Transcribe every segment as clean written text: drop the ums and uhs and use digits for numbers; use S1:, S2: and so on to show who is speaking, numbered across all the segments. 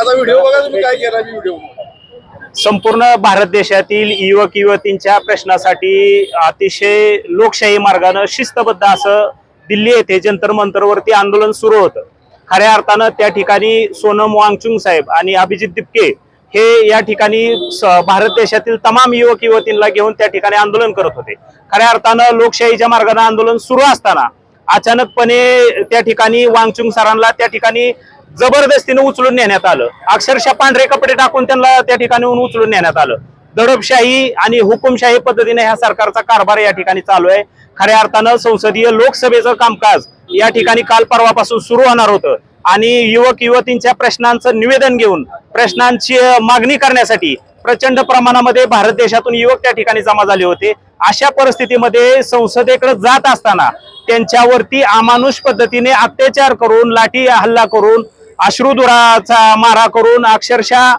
S1: माझा व्हिडिओ बघा तुम्ही काय केला व्हिडिओ।
S2: संपूर्ण भारत देशातील युवक युवतींच्या प्रश्नासाठी अतिशय लोकशाही मार्गाने शिस्तबद्ध असं दिल्ली येथे जंतर मंतरवरती आंदोलन सुरू होतं। खऱ्या अर्थानं त्या ठिकाणी सोनम वांगचुक साहेब आणि अभिजित दिपके हे या ठिकाणी भारत देशातील तमाम युवक युवतींना घेऊन त्या ठिकाणी आंदोलन करत होते। खऱ्या अर्थानं लोकशाहीच्या मार्गाने आंदोलन सुरू असताना अचानकपणे त्या ठिकाणी वांगचुक सरांना त्या ठिकाणी जबरदस्तीने उचलून नेण्यात आलं। अक्षरशः पांढरे कपडे टाकून त्यांना त्या ठिकाणी उचलून नेण्यात आलं। दडपशाही आणि हुकुमशाही पद्धतीने ह्या सरकारचा कारभार या ठिकाणी चालू आहे। खऱ्या अर्थानं संसदीय लोकसभेचं कामकाज या ठिकाणी काल परवापासून सुरू होणार होतं आणि युवक युवतींच्या प्रश्नांचं निवेदन घेऊन प्रश्नांची मागणी करण्यासाठी प्रचंड प्रमाणामध्ये भारत देशातून युवक त्या ठिकाणी जमा झाले होते। अशा परिस्थितीमध्ये संसदेकडे जात असताना त्यांच्यावरती अमानुष पद्धतीने अत्याचार करून लाठी हल्ला करून अश्रुधुराचा मारा करून अक्षरशः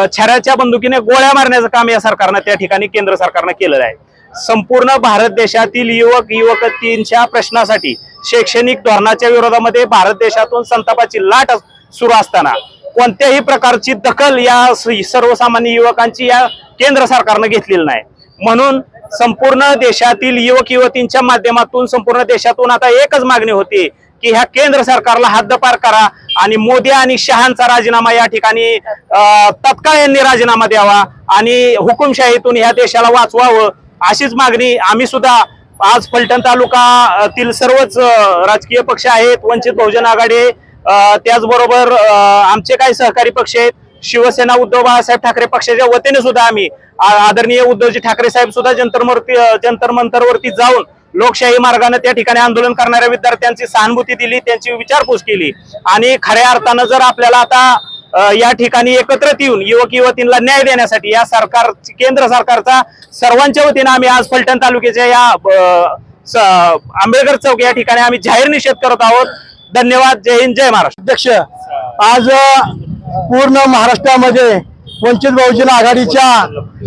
S2: छऱ्याच्या बंदुकीने गोळ्या मारण्याचं काम या सरकारनं त्या ठिकाणी केंद्र सरकारनं केलेलं आहे। संपूर्ण भारत देशातील युवक युवतींच्या प्रश्नासाठी शैक्षणिक धोरणाच्या विरोधामध्ये भारत देशातून संतापाची लाट सुरू असताना कोणत्याही प्रकारची दखल या सर्वसामान्य युवकांची या केंद्र सरकारनं घेतलेली नाही। म्हणून संपूर्ण देशातील युवक युवतींच्या माध्यमातून संपूर्ण देशातून आता एकच मागणी होती की ह्या केंद्र सरकारला हद्दपार करा आणि मोदी आणि शहांचा राजीनामा या ठिकाणी तत्काळ यांनी राजीनामा द्यावा आणि हुकुमशाहीतून ह्या देशाला वाचवावं अशीच मागणी आम्ही सुद्धा आज फलटण तालुक्यातील सर्वच राजकीय पक्ष आहेत, वंचित बहुजन आघाडी त्याचबरोबर आमचे काही सहकारी पक्ष आहेत, शिवसेना उद्धव बाळासाहेब ठाकरे पक्षाच्या वतीने सुद्धा आम्ही आदरणीय उद्धवजी ठाकरे साहेब सुद्धा जंतर मंतरवरती जाऊन लोकशाही मार्गाने त्या ठिकाणी आंदोलन करणाऱ्या विद्यार्थ्यांची सहानुभूती दिली, त्यांची विचारपूस केली आणि खऱ्या अर्थानं जर आपल्याला आता या ठिकाणी एकत्रित येऊन युवक युवतींना न्याय देण्यासाठी या सरकार केंद्र सरकारचा सर्वांच्या वतीने आम्ही आज फलटण तालुक्याच्या या आंबेडकर चौक या ठिकाणी आम्ही जाहीर निषेध करत आहोत। धन्यवाद। जय हिंद, जय महाराष्ट्र।
S3: अध्यक्ष, आज पूर्ण महाराष्ट्रामध्ये वंचित बहुजन आघाडीच्या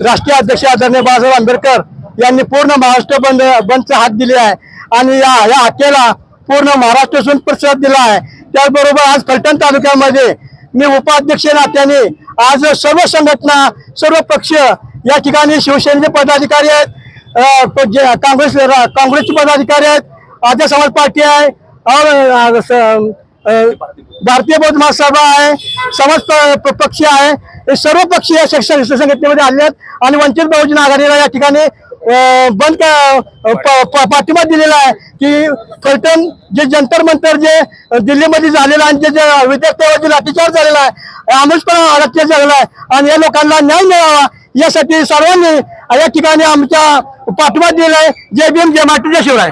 S3: राष्ट्रीय अध्यक्ष आदरणीय बाळासाहेब आंबेडकर यांनी पूर्ण महाराष्ट्र बंदचा हात दिले आहे आणि या हाकेला पूर्ण महाराष्ट्रातून प्रतिसाद दिला आहे। त्याचबरोबर आज फलटण तालुक्यामध्ये मी उपाध्यक्ष नात्याने आज सर्व संघटना सर्व पक्ष या ठिकाणी शिवसेनेचे पदाधिकारी आहेत, काँग्रेसचे पदाधिकारी आहेत, आर्य समाज पार्टी आहे और भारतीय बौद्ध महासभा आहे, समाज पक्ष आहे, हे सर्व पक्ष या संघटनेमध्ये आले आहेत आणि वंचित बहुजन आघाडीला या ठिकाणी बंद पाठिंबा दिलेला आहे की फलटण जे जंतर मंतर जे दिल्लीमध्ये झालेलं आणि जे विद्यार्थ्यांवरती लाठीचार्ज झालेला आहे, आमुषपणा अत्याचार झालेला आहे आणि या लोकांना न्याय मिळावा यासाठी सर्वांनी या ठिकाणी आमच्या पाठिंबा दिलेला आहे। जय भीम, जय महाराष्ट्र, जय शिवराय।